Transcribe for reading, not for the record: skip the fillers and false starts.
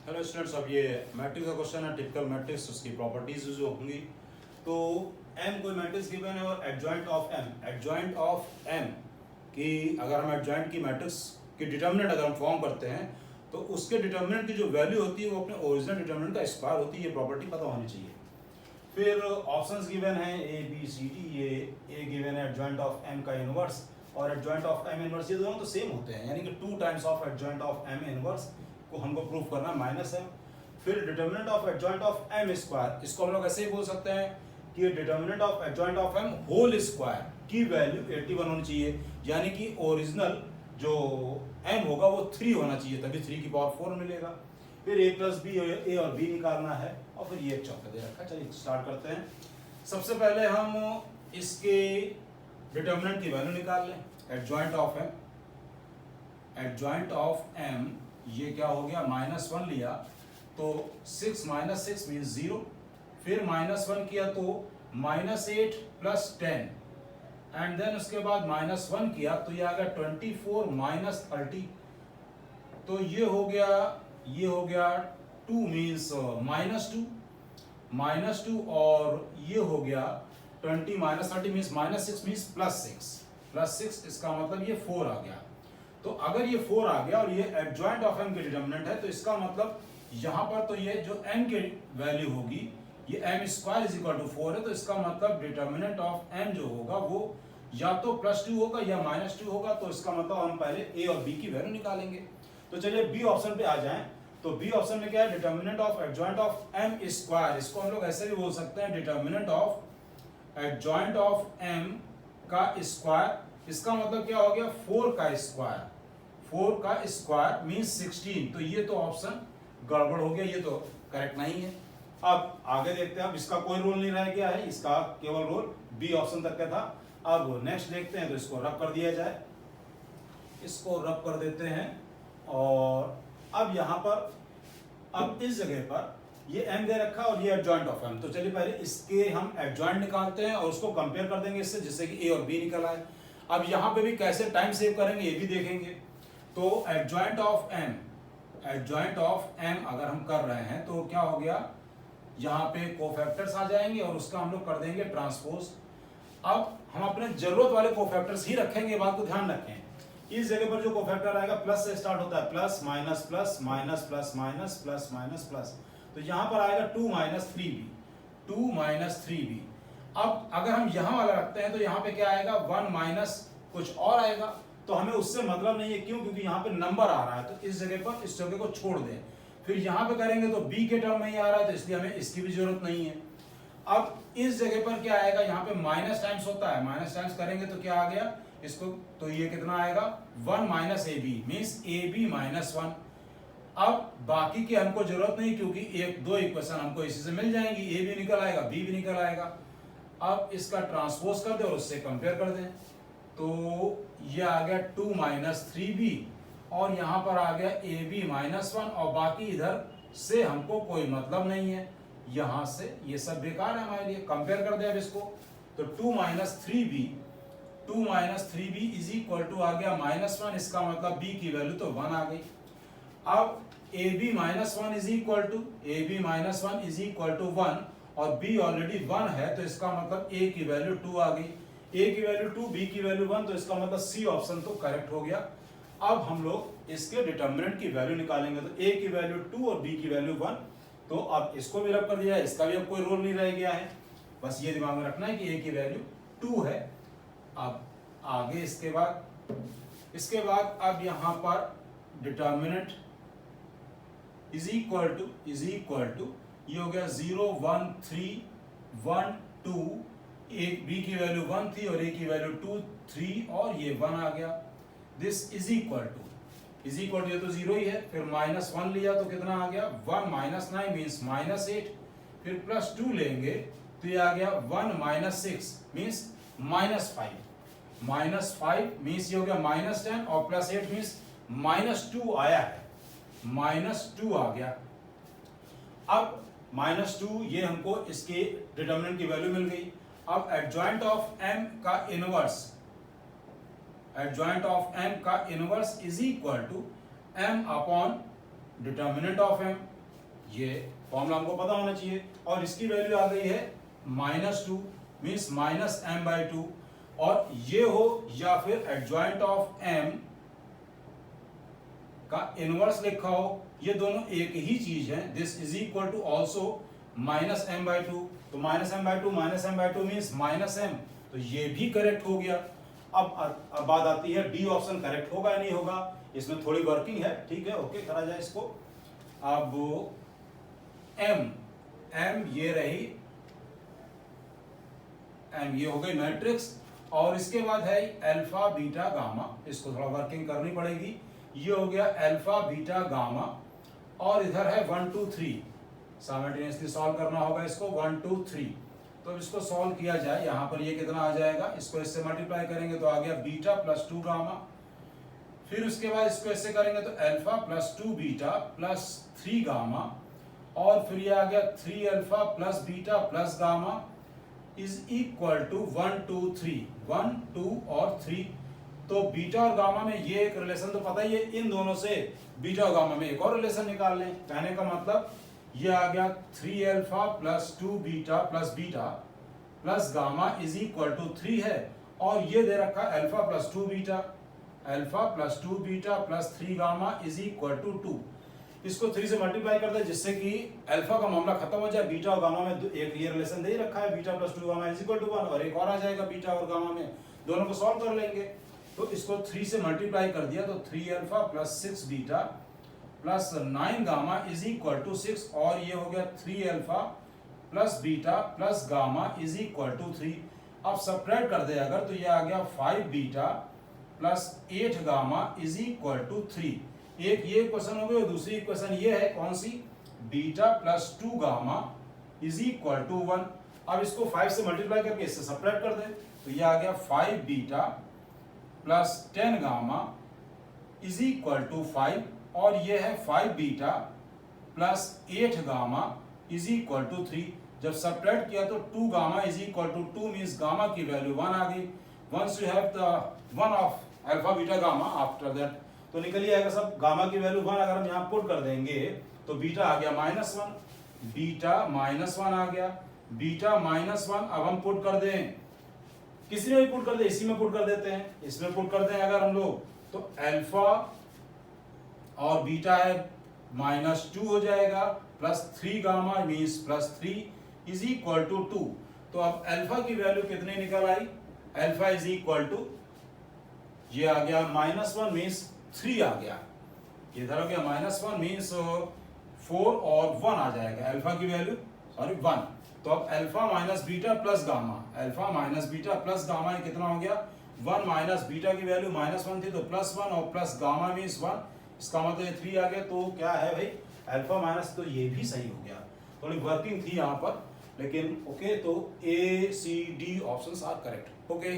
Hello students, अब ये matrix का क्वेश्चन है, टिपिकल मैट्रिक्स, उसकी प्रॉपर्टीज जो होंगी। तो एम कोई मैट्रिक्स गिवन है और एडजॉइंट ऑफ एम की अगर हम एडजॉइंट की मैट्रिक्स की डिटर्मिनेंट अगर हम फॉर्म करते हैं तो उसके डिटर्मिनेंट की जो वैल्यू होती है वो अपने ओरिजिनल डिटर्मिनेंट का स्क्वायर होती है। ये प्रॉपर्टी पता होनी चाहिए। फिर ऑप्शंस गिवन है ए बी सी डी। ये ए गिवन है एडजॉइंट ऑफ एम का इनवर्स और एडजॉइंट ऑफ एम इनवर्स, ये दोनों तो सेम होते हैं, यानी कि 2 times of adjoint of M inverse को हमको प्रूव करना है माइनस है। फिर determinant of adjoint of M square, इसको हम लोग ऐसे ही बोल सकते हैं कि determinant of adjoint of M whole square की वैल्यू 81 होनी चाहिए, यानी कि ओरिजिनल जो एम होगा वो 3 होना चाहिए, तभी 3 की पावर 4 मिलेगा। फिर ए प्लस बी, ए और बी निकालना है और फिर ये एक चौका दे रखा है। चलिए स्टार्ट करते हैं। सबसे पहले हम इसके डिटर्मिनेंट की वैल्यू निकाल लें। एडजॉइंट ऑफ एम ये क्या हो गया, -1 लिया तो 6 - 6 मीन्स 0। फिर -1 किया तो -8 + 10 एंड देन उसके बाद -1 किया तो ये आ गया 24 - 30। तो ये हो गया 2 मीन्स -2 और ये हो गया 20 - 30 मीन्स -6 मीन्स +6 इसका मतलब ये 4 आ गया। तो अगर ये 4 आ गया और ये एडजॉइंट ऑफ एम की डिटर्मिनेंट है तो इसका मतलब यहाँ पर तो ये जो एम की वैल्यू होगी ये m² = 4 है, तो इसका मतलब डिटर्मिनेंट ऑफ m जो होगा वो या तो +2 होगा या -2 होगा। तो इसका मतलब हम पहले a और b की वैल्यू निकालेंगे। तो चलिए बी ऑप्शन पे आ जाएं। तो बी ऑप्शन में क्या है, determinant of adjoint of m², इसको हम लोग ऐसे भी बोल सकते हैं determinant of adjoint of m का स्क्वायर। इसका मतलब क्या हो गया 4 का स्क्वायर। 4 का स्क्वायर मीन्स 16। तो ये तो ऑप्शन गड़बड़ हो गया, ये तो करेक्ट नहीं है। अब आगे देखते हैं। अब इसका कोई रोल नहीं रह गया है, इसका केवल रोल बी ऑप्शन तक का था। अब नेक्स्ट देखते हैं, तो इसको रब कर दिया जाए। इसको रब कर देते हैं और अब यहाँ पर अब इस जगह पर ये m दे रखा और ये एडजॉइंट ऑफ m। तो चलिए पहले इसके हम एडजॉइंट निकालते हैं और उसको कंपेयर कर देंगे इससे, जिससे कि a और b निकल आए। अब यहाँ पे भी कैसे टाइम सेव करेंगे ये भी देखेंगे। तो एडजॉइंट ऑफ m अगर हम कर रहे हैं तो क्या हो गया, यहाँ पे कोफैक्टर्स आ जाएंगे और उसका हम लोग कर देंगे ट्रांसपोज। अब हम अपने जरूरत वाले कोफैक्टर्स ही रखेंगे, बात को ध्यान रखें। इस जगह पर जो कोफैक्टर आएगा प्लस से स्टार्ट होता है, plus minus plus minus plus minus plus minus plus. तो यहाँ पर आएगा 2 - 3b। अब अगर हम यहाँ वाला रखते हैं तो यहाँ पे क्या आएगा 1 माइनस कुछ और आएगा। तो हमें उससे मतलब नहीं है, क्यों, क्योंकि यहाँ पे नंबर आ रहा है। तो इस जगह पर इस जगह को छोड़ दें। फिर यहाँ पे करेंगे तो b के टर्म में ही आ रहा है, तो इसलिए हमें इसकी भी जरूरत नहीं है। अब इस जगह पर क्या आएगा, यहाँ पे माइनस टाइम्स होता है, माइनस टाइम्स करेंगे तो क्या आ गया इसको, तो ये कितना आएगा 1 - ab मीन्स ab - 1। अब बाकी की हमको जरूरत नहीं, क्योंकि 1-2 इक्वेशन हमको इसी से मिल जाएंगी, a भी निकल आएगा b भी निकल आएगा। अब इसका ट्रांसपोज कर दे और उससे कंपेयर कर दें तो ये आ गया 2 - 3b और यहाँ पर आ गया ab - 1 और बाकी इधर से हमको कोई मतलब नहीं है, यहाँ से ये सब बेकार है हमारे लिए। कंपेयर कर दे अब इसको तो 2 - 3b = आ गया -1, इसका मतलब b की वैल्यू तो 1 आ गई। अब ab - 1 = 1 और b ऑलरेडी 1 है, तो इसका मतलब a की वैल्यू 2 आ गई। a की वैल्यू 2, b की वैल्यू 1, तो इसका मतलब c ऑप्शन तो करेक्ट हो गया। अब हम लोग इसके डिटर्मिनेंट की वैल्यू निकालेंगे। तो a की वैल्यू 2 और b की वैल्यू 1। तो अब इसको भी रब कर दिया है, इसका भी अब कोई रोल नहीं रह गया है। बस ये दिमाग में रखना है कि a की वैल्यू 2 है। अब आगे इसके बाद अब यहाँ पर डिटर्मिनेंट इज इक्वल टू ये हो गया 0 1 3 1 2। b की वैल्यू 1 थी और a की वैल्यू 2 3 और ये 1 आ गया। दिस इज इक्वल टू ये तो 0 ही है। फिर -1 लिया तो कितना आ गया 1 - 9 मीन्स -8। फिर +2 लेंगे तो ये आ गया 1 - 6 मीन्स -5। -5 मीन्स ये हो गया -10 और +8 मीन्स -2 आया है, -2 आ गया। अब -2 ये हमको इसके डिटर्मिनेंट की वैल्यू मिल गई। अब एडजॉइंट ऑफ m का inverse is equal to m upon determinant of M, ये फॉर्मूला हमको पता होना चाहिए, और इसकी वैल्यू आ गई है -2 मीन्स -m/2, और ये हो या फिर एडजॉइंट ऑफ m का इनवर्स लिखा हो, ये दोनों एक ही चीज है। This is equal to also -m/2, तो -m/2 मीन्स -m, तो ये भी करेक्ट हो गया। अब बात आती है डी ऑप्शन करेक्ट होगा या नहीं होगा, इसमें थोड़ी वर्किंग है, ठीक है, ओके करा जाए इसको। अब m ये रही, m ये हो गई मैट्रिक्स, और इसके बाद है अल्फा बीटा गामा, इसको थोड़ा वर्किंग करनी पड़ेगी। ये हो गया अल्फा बीटा गामा, और इधर है 1 2 3, साइमल्टेनियसली सॉल्व करना होगा इसको 1 2 3। तो इसको सॉल्व किया जाए, यहाँ पर ये कितना आ जाएगा, इसको इससे मल्टीप्लाई करेंगे तो आ गया बीटा प्लस 2 गामा, फिर उसके बाद इसको इससे करेंगे तो alpha plus 2 beta plus 3 gamma, और फिर ये आ गया 3 alpha plus beta plus gamma is equal to 1 2 3, 1 2 और 3। तो बीटा और गामा में ये एक रिलेशन तो पता ही है, इन दोनों से बीटा और गामा में एक और रिलेशन निकाल लें। कहने का मतलब ये आ गया 3 alpha plus 2 beta plus gamma is equal to 3 है, और ये दे रखा alpha plus 2 beta, alpha plus 2 beta plus 3 gamma is equal to 2। इसको 3 से मल्टीप्लाई कर दे जिससे कि अल्फा का मामला खत्म हो जाए। बीटा और गामा में एक ये रिलेशन दे रखा है, beta plus 2 gamma is equal to 1, और एक और आ जाएगा बीटा और गामा में, दोनों को सॉल्व कर लेंगे। तो इसको 3 से मल्टीप्लाई कर दिया तो 3 alpha plus 6 beta plus 9 gamma is equal to 6, और ये हो गया 3 alpha plus beta plus gamma is equal to 3। अब सब्ट्रैक्ट कर दे अगर तो ये आ गया 5 beta plus 8 gamma is equal to 3। एक ये इक्वेशन हो गई, और दूसरी इक्वेशन ये है कौन सी, beta plus 2 gamma is equal to 1। अब इसको 5 से मल्टीप्लाई करके इससे सब्ट्रैक्ट कर दे तो ये आ गया 5 beta plus 10 gamma is equal to 5, और ये है 5 beta plus 8 gamma is equal to 3। जब सब्ट्रैक्ट किया तो 2 gamma is equal to 2 means gamma की वैल्यू 1 आ गई। Once you have the one of alpha beta gamma after that, तो निकल ही आएगा सब। गामा की वैल्यू 1 अगर हम यहाँ पुट कर देंगे तो बीटा आ गया -1, बीटा -1 आ गया, बीटा -1 अब हम पुट कर दें, किसी में भी पुट कर दे, इसी में पुट कर देते हैं, इसमें पुट कर दें अगर हम लोग तो अल्फा और बीटा है -2 हो जाएगा, plus 3 gamma means plus 3 is equal to 2। तो अब अल्फा की वैल्यू कितनी निकल आई, अल्फा इज इक्वल टू ये आ गया -1 मीन्स 3 आ गया, इधर हो गया -1 मीन्स 4 और 1 आ जाएगा, अल्फा की वैल्यू सॉरी 1। तो अब alpha minus beta plus gamma, alpha minus beta plus gamma ये कितना हो गया 1 माइनस बीटा की वैल्यू -1 थी तो +1 और प्लस गामा मीन्स 1, इसका मतलब ये 3 आ गया। तो क्या है भाई अल्फा माइनस, तो ये भी सही हो गया। थोड़ी वर्किंग थी यहाँ पर लेकिन ओके। तो A C D options are correct, okay.